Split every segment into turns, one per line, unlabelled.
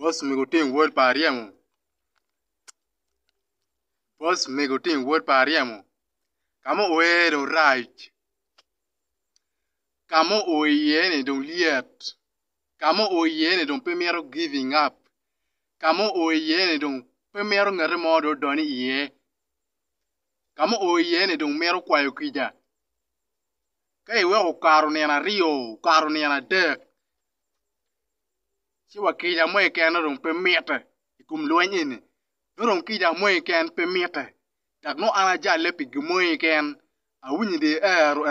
Boss me go ting word pariamo. Boss me go ting word pariamo. Kamo oe don't right. Kamo oe ne don't liet. Kamo oe ne don't pemero giving up. Kamo oe ne don't pemero ngare modo doni iye. Kamo oe ne don't mero kwayo kija. Kai we ukaro ne na rio, ukaro ne na dek. Siwa kija mwe kena don't pemete. Ikum luenye ne. No don't kija mwe ken pemete. Tak no ana jale pi gmoy ken a winyi de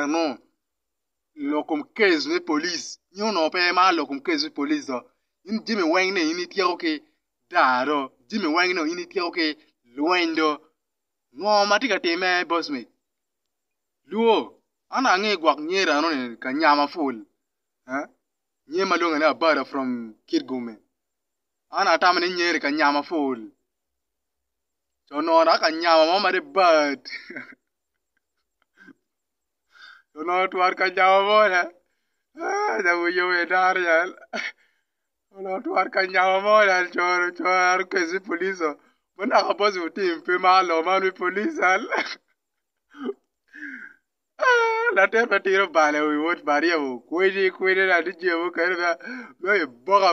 no lokum case ni police you no pe ma lokum case ni police do in Jimmy Wang ne ini tiyo ke daro Jimmy Wang no ini tiyo ke luendo no matika te me boss me luo ana nge gwak nyera no ne ka nyama full ha nyema longa na bara from Kirgume ana tamane nyere ka nyama full so no na ka nyama mama de bird so no tuar ka nyama mona da wuyo e dar yal no tuar ka nyama mona chor ke si police bona ka boss utim pe ma lo ma ni police al la te petiro bale we wot baria wo kwede na di je wo kare da no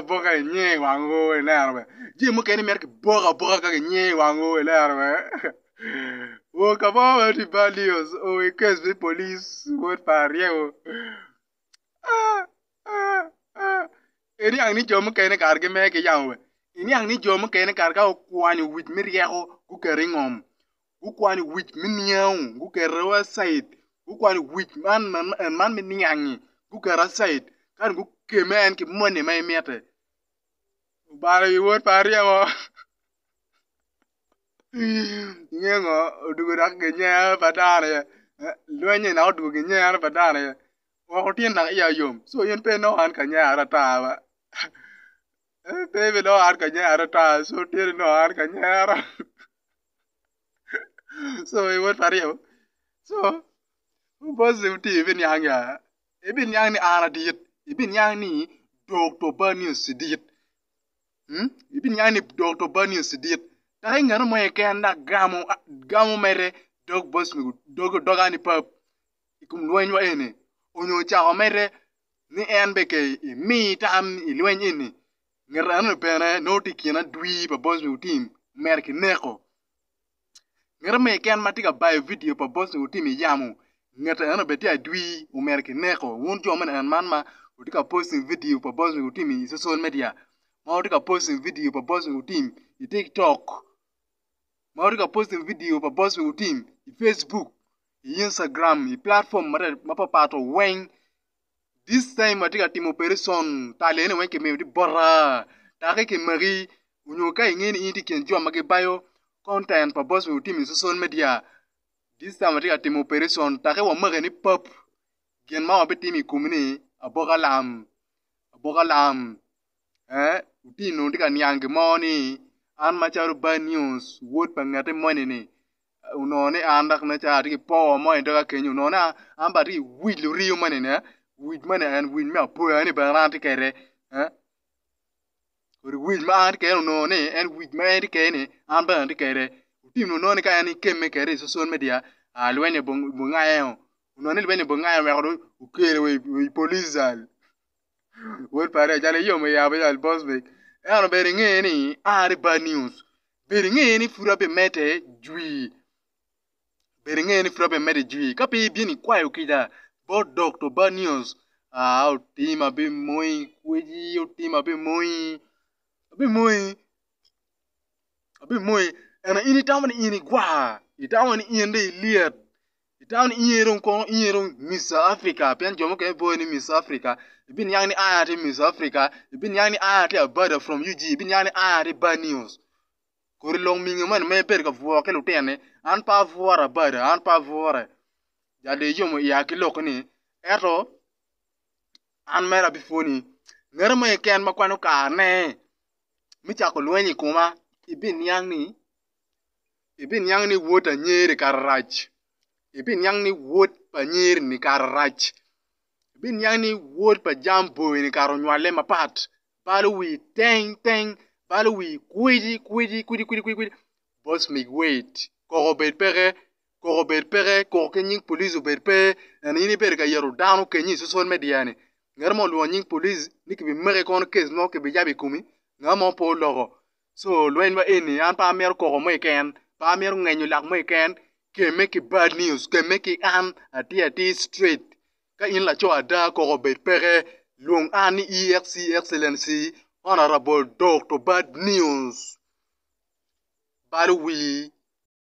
boga nye wango e lerbe je mo kene merke boga ka nye wango e lerbe wo ka ba di balios o e kes bi police wot baria wo eri ang ni jomo kene kar ge me ke yawe ini ang ni jomo kene kar ka kwani wit miriego ku keringom ku kwani wit minyaw ku kerwa side Gukwani wich man mi niangi gukara side kan gu kemen ki money mai mete bara yi wot paria mo nyengo dugu dak genya badare loenye na dugu genya badare wo tien na ya yom so yen pe no an kanya arata ba pe no an kanya arata so tien no an kanya so yi wot paria so Boss uti ibin yang ya. Ibin yang ni ara diet. Ibin yang ni Dr. Banius diet. Ibin yang ni Dr. Banius diet. Tahay nga mo ken na gamo mere dog boss mi dog ani pap. Ikum luenyo ene. Onyo cha mere ni enbeke mi tam ilwen ene. Ngara no pere no tikina dwi pa boss mi utim merki neko. Ngara me ken matika buy video pa boss mi utim yamu. Ngata ana beti adwi umerke neko won jo man man ma utika posting video pa boss mi team social media ma utika posting video pa boss mi team TikTok ma utika posting video pa boss mi team Facebook Instagram platform ma pa pato wen this time utika team operation talene wen ke me di borra ta ke mari unyo kai ngeni indi ken jo ma ke bayo content pa boss mi team social media This time I take a operation. Take one more any pop. Gen ma wabeti mi kumini abogalam. Uti no tika niange money. An macharu bad news. Wood pangate money ni. Unone andak na cha tiki power mo intoka kenyu. Unona ambari wheat rio money ne. Wheat money and wheat me a poor any barante kere. Wheat ma anti kere unone and wheat ma anti kere. Ambarante kere. Utim no ni kaya ni keme kere social media alwenye bungayo unone lwenye bungayo wekdo ukere we police al wol pare jale yo me yabe al boss be ano beringe ni ari bad news beringe ni furabe mete jui beringe ni furabe mete jui kapi bi ni kwayo kida bo doctor bad news ultima be moi kweji ultima be moi ana ini tamani ini gwa itamani inde liet itamani iyeron Miss Africa pian jomo ke boy ni Miss Africa ibin yang ni ayati Miss Africa ibin yang ni ayati a brother from UG ibin yang ni ayati bad news kori long mingi man me per ka vuo ke lutene an pa vuora brother an pa vuora jade jomo ya ki lokni eto an mera bifoni ngara me ken makwano ka ne mi cha ko lwenyi kuma ibin yang ni wota nyere karach ibin yang ni wot pa nyere ni karach ibin yang ni wot pa jambo ni karo nywale mapat balu wi teng Balu wi kwidi. Boss mig wait. Koko bet pere koko ke nying police bet pe ani ni ber ga yero down ke nyi social media ni. Ngar mo lo nying police ni ke bi mere kon case no ke bi jabi kumi. Nga mo po logo. So lo en ba eni an pa mer koko mo ken. Pa mer ngenyu lak mo ken. Ke make it bad news. Ke make it an ati straight. Ka in la cho ada koko bet pere long ani EXC Excellency Honorable Dr. Bad News. Balu wi